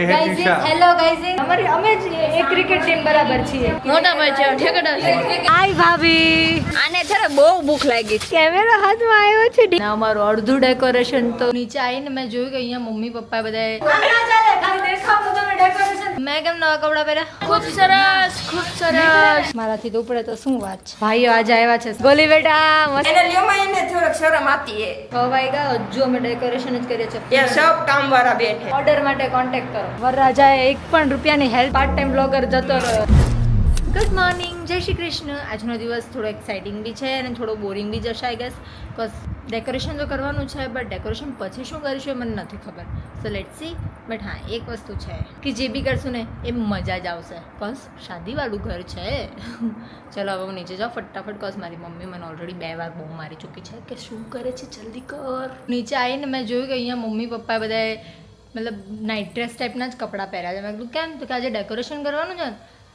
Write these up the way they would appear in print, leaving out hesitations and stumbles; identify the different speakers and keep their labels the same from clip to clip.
Speaker 1: Guys hello guys અમારી અમે જ એક ક્રિકેટ ટીમ બરાબર છીએ
Speaker 2: મોટા ભાઈ છે ઠેકડા છે
Speaker 1: હાય ભાભી
Speaker 2: આને છે બહુ ભૂખ લાગી છે
Speaker 1: કેમેરા હાથમાં આવ્યો છે ને અમારું અડધું ડેકોરેશન તો નીચે આવીને મેં જોયું કે અહીંયા મમ્મી પપ્પા બધાએ મેં કેમ નવા કપડા પહેર્યા
Speaker 2: ખૂબ સરસ
Speaker 1: મારાથી તો ઉપડે તો શું વાત છે ભાઈઓ આજે આવ્યા છે ગોલી બેટા મસ્ત
Speaker 2: એને લ્યોમાં એને થોડક શરમ આતી હે
Speaker 1: ભાઈ ગા હજુ અમે ડેકોરેશન જ કરીએ છીએ
Speaker 2: એ સબ કામ વાળા બેઠે
Speaker 1: ઓર્ડર માટે કોન્ટેક્ટ કરો વરરાજાએ એક પણ રૂપિયાની હેલ્પ પાર્ટ ટાઈમ બ્લોગર જતો રહ્યો ગુડ મોર્નિંગ જય શ્રી કૃષ્ણ આજનો દિવસ થોડો એક્સાઇટિંગ બી છે અને થોડો બોરિંગ બી જશે આઈ ગેસ બસ ડેકોરેશન તો કરવાનું છે બટ ડેકોરેશન પછી શું કરીશું એ મને નથી ખબર સો લેટ સી બટ હા એક વસ્તુ છે કે જે બી કરશું ને એ મજા જ આવશે બસ શાદીવાળું ઘર છે ચલો હવે હું નીચે જાઉં ફટાફટ કોસ મારી મમ્મી મને ઓલરેડી 2 વાર બહુ મારી ચૂકી છે કે શું કરે છે જલ્દી કર નીચે આવીને મેં જોયું કે અહીંયા મમ્મી પપ્પા બધાએ મતલબ નાઇટ ડ્રેસ ટાઈપના જ કપડાં પહેર્યા છે મેં કીધું કેમ તો કે આજે ડેકોરેશન કરવાનું છે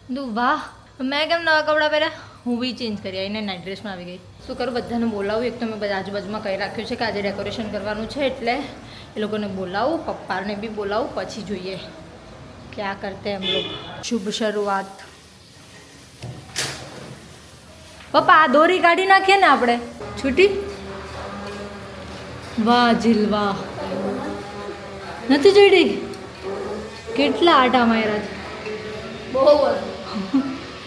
Speaker 1: કીધું વાહ મેં કેમ નવા કપડાં પહેર્યા હું બી ચેન્જ કરી આવીને નાઇટ ડ્રેસમાં આવી ગઈ શું કરું બધાને બોલાવું એક તો મેં બધા આજુબાજુમાં કહી રાખ્યું છે કે આજે ડેકોરેશન કરવાનું છે એટલે એ લોકોને બોલાવું પપ્પાને બી બોલાવું પછી જોઈએ ક્યાં કરતે હમ લોગ શુભ શરૂઆત પપ્પા આ દોરી કાઢી નાખીએ ને આપણે છૂટી વાહ જીલ વાહ નથી જોઈ કેટલા આટા માર્યા છે
Speaker 2: બહુ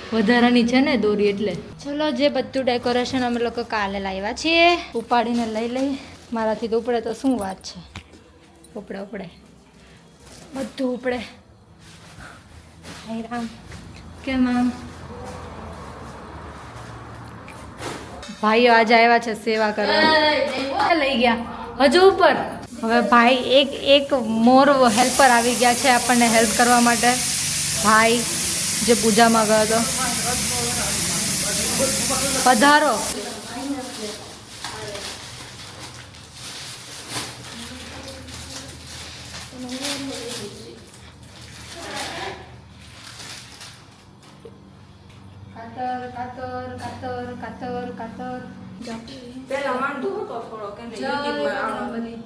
Speaker 1: વધારાની છે ને દોરી એટલે ચલો જે બધું ડેકોરેશન અમે લોકો કાલે લાવ્યા છીએ ઉપાડીને લઈ લઈ મારાથી તો ઉપડે તો શું વાત છે ઉપડે બધું ઉપડે હાય રામ કેમ આમ ભાઈઓ આજે આવ્યા છે સેવા કરવા લઈ ગયા હજુ ઉપર હવે ભાઈ એક મોર હેલ્પર આવી ગયા છે આપણને હેલ્પ કરવા માટે ભાઈ જે પૂજામાં ગયો હતો પધારો કાતર
Speaker 2: પેલા વાંધો હતો થોડોક એને યુટ્યુબમાં આવવાનું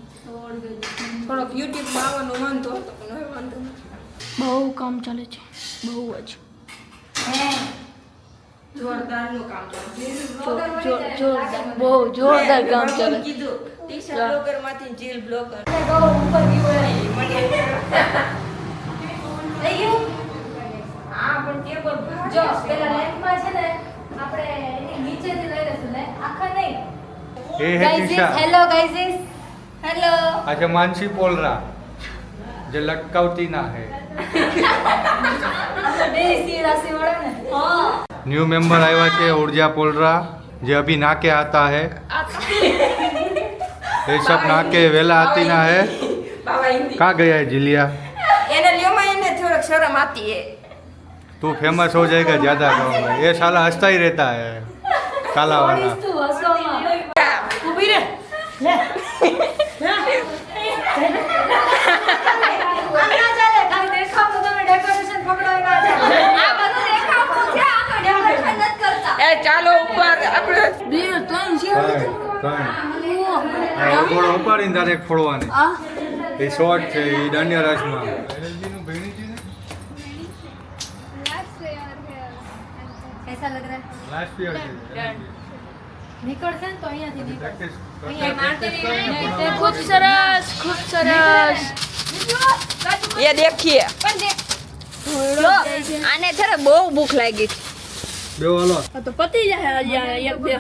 Speaker 2: થોડોક યુટ્યુબમાં આવવાનું વાંધો હતો પણ હવે વાંધો નથી
Speaker 3: બહુ કામ ચાલે છે બહુ જ
Speaker 2: જોરદારનું કામ ચાલે
Speaker 3: જોરદાર બહુ જોરદાર કામ ચાલે
Speaker 2: કીધું ટીશર્ટ બ્લોગર માંથી જીલ બ્લોગર આ પણ ટેબલ
Speaker 1: જો પેલા લેમ્પમાં છે ને આપણે એની નીચેથી લઈ લેશું ને આખા નહીં
Speaker 4: એ hey
Speaker 1: guys
Speaker 4: Tisha
Speaker 1: hello guys hello
Speaker 4: अच्छा मानसी पोलरा जो लटकावती ना है
Speaker 1: બે સી રાશિ વાળા ને હા
Speaker 4: न्यू मेंबर आया है ऊर्जा पोलरा जो अभी नाके आता है ये सब नाके वेला आती ना है
Speaker 2: બાબા હિન્દી
Speaker 4: कहाँ गया है जिलिया
Speaker 2: એને લ્યોમાં એને થોડક શરમ આતી હે
Speaker 4: तू फेमस हो जाएगा ज्यादा कहूँगा ये साला हंसता ही रहता है काला वाला
Speaker 1: તું હસવામાં
Speaker 2: ઊભી રે
Speaker 1: લે આના ચાલે ખાલી દેખાવનું તમે ડેકોરેશન પકડો ના ચાલે
Speaker 2: આ બધું દેખાવતું છે આમાં ડેકોરેશન નથી કરતા એ ચાલો ઉપર આપણે
Speaker 4: થોડો ઉપાડીને તારે ફોડવાની એ શોર્ટ છે એ દાંડિયા રાસમાં
Speaker 1: कैसा लग रहा है
Speaker 4: લાસ્ટ યર
Speaker 1: નીકળશે ને તો અહીંયાથી નીકળશે
Speaker 3: ખૂબ સરસ
Speaker 2: એ દેખીએ જો આને છે બહુ ભૂખ લાગી છે
Speaker 4: બે વાલો
Speaker 3: તો પતી જાય એક બે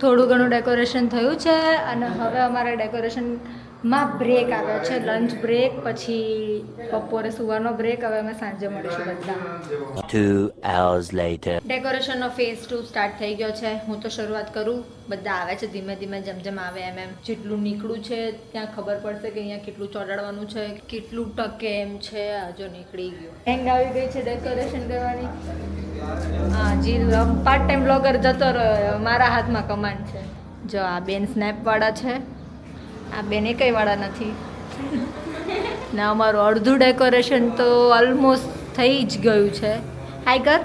Speaker 1: થોડું ઘણું ડેકોરેશન થયું છે અને હવે અમારે ડેકોરેશનમાં બ્રેક આવ્યો છે લંચ બ્રેક પછી બપોરે સુવાનો બ્રેક હવે અમે સાંજે મળીશું બધા
Speaker 5: 2 hours later.
Speaker 1: ડેકોરેશનનો ફેઝ 2 સ્ટાર્ટ થઈ ગયો છે હું તો શરૂઆત કરું બધા આવે છે ધીમે ધીમે જેમ જેમ આવે એમ જેટલું નીકળું છે ત્યાં ખબર પડશે કે અહીંયા કેટલું ચોડાડવાનું છે કેટલું ટકે એમ છે જો નીકળી ગયું હેંગ આવી ગઈ છે ડેકોરેશન કરવાની હા જી પાર્ટ ટાઈમ બ્લોગર જતો રહ્યો મારા હાથમાં કમાન્ડ છે જો આ બેન સ્નેપવાળા છે આ બેન એકેયવાળા નથી ને અમારું અડધું ડેકોરેશન તો ઓલમોસ્ટ થઈ જ ગયું છે હાય કર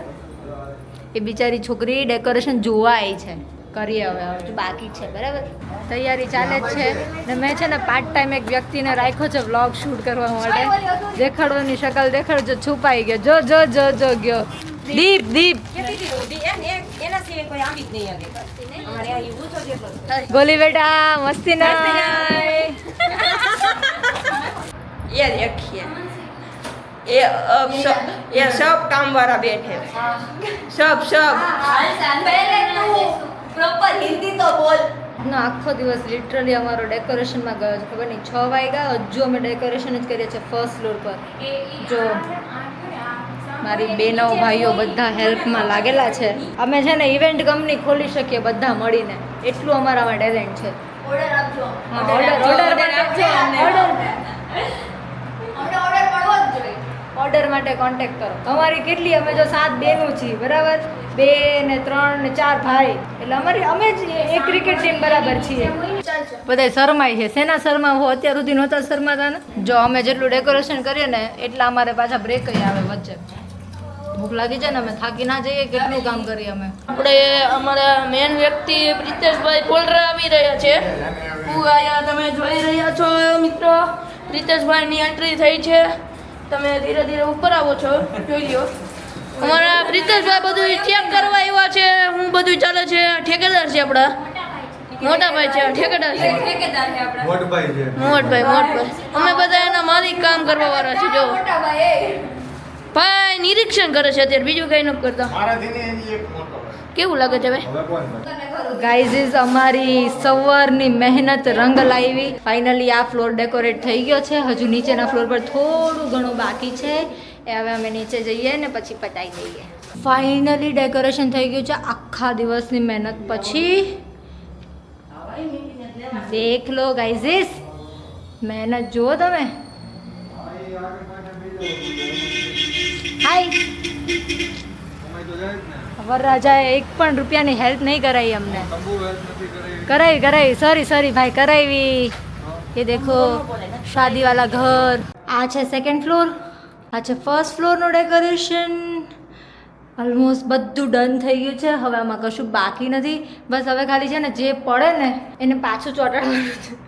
Speaker 1: એ બિચારી છોકરી ડેકોરેશન જોવા આવી છે કરીએ હવે હજુ બાકી છે બરાબર તૈયારી ચાલે જ છે ને મેં છે ને પાર્ટ ટાઈમ એક વ્યક્તિને રાખ્યો છે વ્લોગ શૂટ કરવા માટે દેખાડવાની શકલ દેખાડજો છુપાઈ ગયો જો જો જો જો ગયો દીપ દીપ
Speaker 2: એના સિવાય કોઈ આવી જ નહીં આવે અમારે આ એવું તો જેટલો
Speaker 1: ગોલી બેટા મસ્તી ના
Speaker 2: ये देखिए ये अब सब ये सब काम वाला बैठे सब
Speaker 3: પ્રોપર હિન્દી તો બોલ
Speaker 1: ના આખો દિવસ લિટરલી અમારો ડેકોરેશનમાં ગયો છે ખબર નહીં 6 વાગ્યા હજુ અમે ડેકોરેશન જ કરીએ છીએ ફર્સ્ટ ફ્લોર પર જો મારી બહેનો ભાઈઓ બધા હેલ્પમાં લાગેલા છે અમે છે ને ઇવેન્ટ કંપની ખોલી શકીએ બધા મળીને એટલું અમારામાં ટેલેન્ટ છે
Speaker 3: ઓર્ડર આપજો
Speaker 1: ઓર્ડર માટે કોન્ટેક્ટ કરો અમારી કેટલી અમે જો 7 બહેનો છીએ બરાબર 2 ને 3 ને 4 ભાઈ એટલે અમે જ એક ક્રિકેટ ટીમ બરાબર છીએ બધા શરમાય છે શેના શરમા હો અત્યાર સુધી નહોતા શરમાતા ને જો અમે જેટલું ડેકોરેશન કરીએ ને એટલા અમારે પાછા બ્રેક આવે વચ્ચે ભૂખ લાગી જાય ને અમે થાકી ના જઈએ કેટલું કામ કરીએ અમે
Speaker 3: આપણે અમારા મેન વ્યક્તિ પ્રિતેશભાઈ પોલરા આવી રહ્યા છે હું આયા તમે જોઈ રહ્યા છો મિત્રો પ્રિતેશભાઈની એન્ટ્રી થઈ છે તમે ધીરે ધીરે ઉપર આવો છો જોઈ લ્યો અમારા પ્રિતેશભાઈ બધું ચેક કરવા આવ્યા છે હું બધું ચાલે છે ઠેકેદાર છે આપણા મોટા ભાઈ છે ઠેકેદાર છે
Speaker 4: મોટભાઈ છે
Speaker 3: મોટભાઈ અમે બધા એના માલિક કામ કરવા વાળા છે જો ભાઈ નિરીક્ષણ કરે છે અત્યારે બીજું કઈ નથી કરતા કેવું લાગે છે ભાઈ
Speaker 4: હવે કોણ
Speaker 1: ગાઈઝ અમારી સવારની મહેનત રંગ લાવી ફાઇનલી આ ફ્લોર ડેકોરેટ થઈ ગયો છે હજુ નીચેના ફ્લોર પર થોડું ઘણું બાકી છે એ હવે અમે નીચે જઈએ ને પછી પતાવી દઈએ ફાઇનલી ડેકોરેશન થઈ ગયું છે આખા દિવસની મહેનત પછી દેખ લો ગાઈઝ મહેનત જુઓ તમે હાય વરરાજાએ એક પણ રૂપિયાની હેલ્પ નહીં કરાવી અમને કરાવી સોરી ભાઈ કરાવી ये देखो शादी वाला घर आ છે સેકન્ડ ફ્લોર આ છે ફર્સ્ટ ફ્લોરનું ડેકોરેશન ઓલમોસ્ટ બધું ડન થઈ ગયું છે હવે આમાં કશું બાકી નથી બસ હવે ખાલી છે ને જે પડે ને એને પાછું ચોંટાડવાનું છે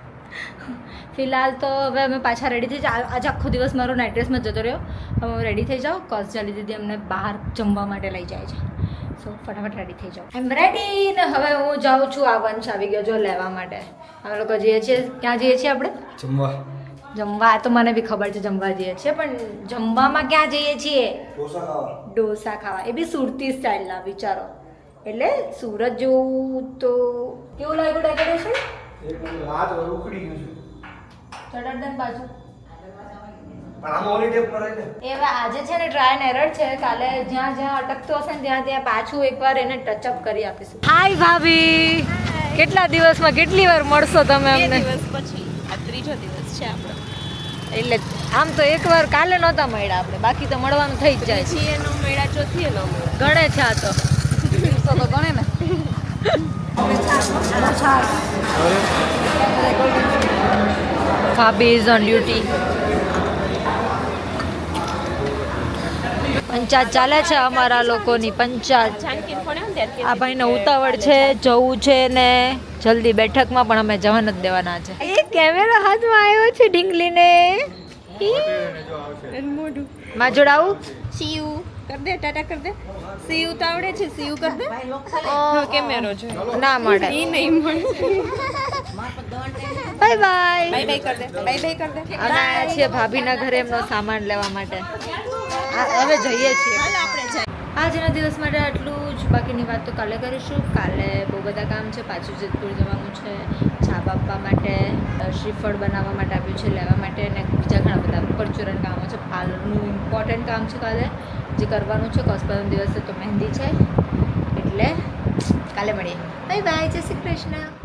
Speaker 1: ફિલહાલ તો હવે અમે પાછા રેડી થઈ જાઓ આજે આખો દિવસ મારો નાઇટ ડ્રેસમાં જતો રહ્યો હવે હું રેડી થઈ જાઉં કોઝ ચાલી દીધી અમને બહાર જમવા માટે લઈ જાય છે સો ફટાફટ રેડી થઈ જાઓ આઈ એમ રેડી ને હવે હું જાઉં છું આ વંશ આવી ગયો જો લેવા માટે અમે લોકો જઈએ છીએ ક્યાં જઈએ છીએ આપણે જમવા તો મને બી ખબર છે જમવા જઈએ છીએ પણ જમવામાં ક્યાં જઈએ છીએ ઢોસા ખાવા એ બી સુરતી સ્ટાઇલના વિચારો એટલે સુરત જેવું તો કેવું લાગ્યું ડેકોરેશન ચડાડન બાજુ એવા આજે છે ને ટ્રાય એન્ડ એરર છે કાલે જ્યાં જ્યાં અટકતો હશે ને ત્યાં પાછું એકવાર એને ટચઅપ કરી આપીશું હાય ભાભી કેટલા દિવસમાં કેટલી વાર મળશો તમે અમને
Speaker 2: દિવસ પછી આ ત્રીજો દિવસ છે આપણો
Speaker 1: એટલે આમ તો એકવાર કાલે નહોતા મળ્યા આપણે બાકી તો મળવાનું થઈ જ જાય છે
Speaker 2: છીએ નો મેળા ચોથી નો મેળા
Speaker 1: ગણે છે આ તો ગણે ને ભાભી ઇઝ ઓન ડ્યુટી પંચાયત ચાલે છે અમારા લોકોની પંચાયત
Speaker 2: જાનકી ફોને અંદર
Speaker 1: આ ભાઈને ઉતાવળ છે જવું છે ને જલ્દી બેઠકમાં પણ અમે જવા નથી દેવાના છે એ કેમેરો હાથમાં આવ્યો છે ઢીંગલીને
Speaker 2: મોઢું
Speaker 1: માં જોડાવું
Speaker 2: સીયુ કર દે ટાટા કર દે સીયુ તો આવડે છે સીયુ કર દે કેમેરો છે
Speaker 1: ના મળે
Speaker 2: ઈ નહીં મળે
Speaker 1: બાય બાય
Speaker 2: બાય બાય કર દે બાય બાય કર દે
Speaker 1: અમે આવ્યા છીએ ભાભીના ઘરે એમનો સામાન લેવા માટે હવે જઈએ છીએ
Speaker 2: આપણે જાય
Speaker 1: આજના દિવસ માટે આટલું જ બાકીની વાત તો કાલે કરીશું કાલે બહુ બધા કામ છે પાછું જેતપુર જવાનું છે છાપ આપવા માટે શ્રીફળ બનાવવા માટે આપ્યું છે લેવા માટે અને બીજા ઘણા બધા પરચુરણ કામો છે પાર્લરનું ઇમ્પોર્ટન્ટ કામ છે કાલે જે કરવાનું છે કોસ્પરમ દિવસે તો મહેંદી છે એટલે કાલે મળીએ બાય બાય જય શ્રી કૃષ્ણ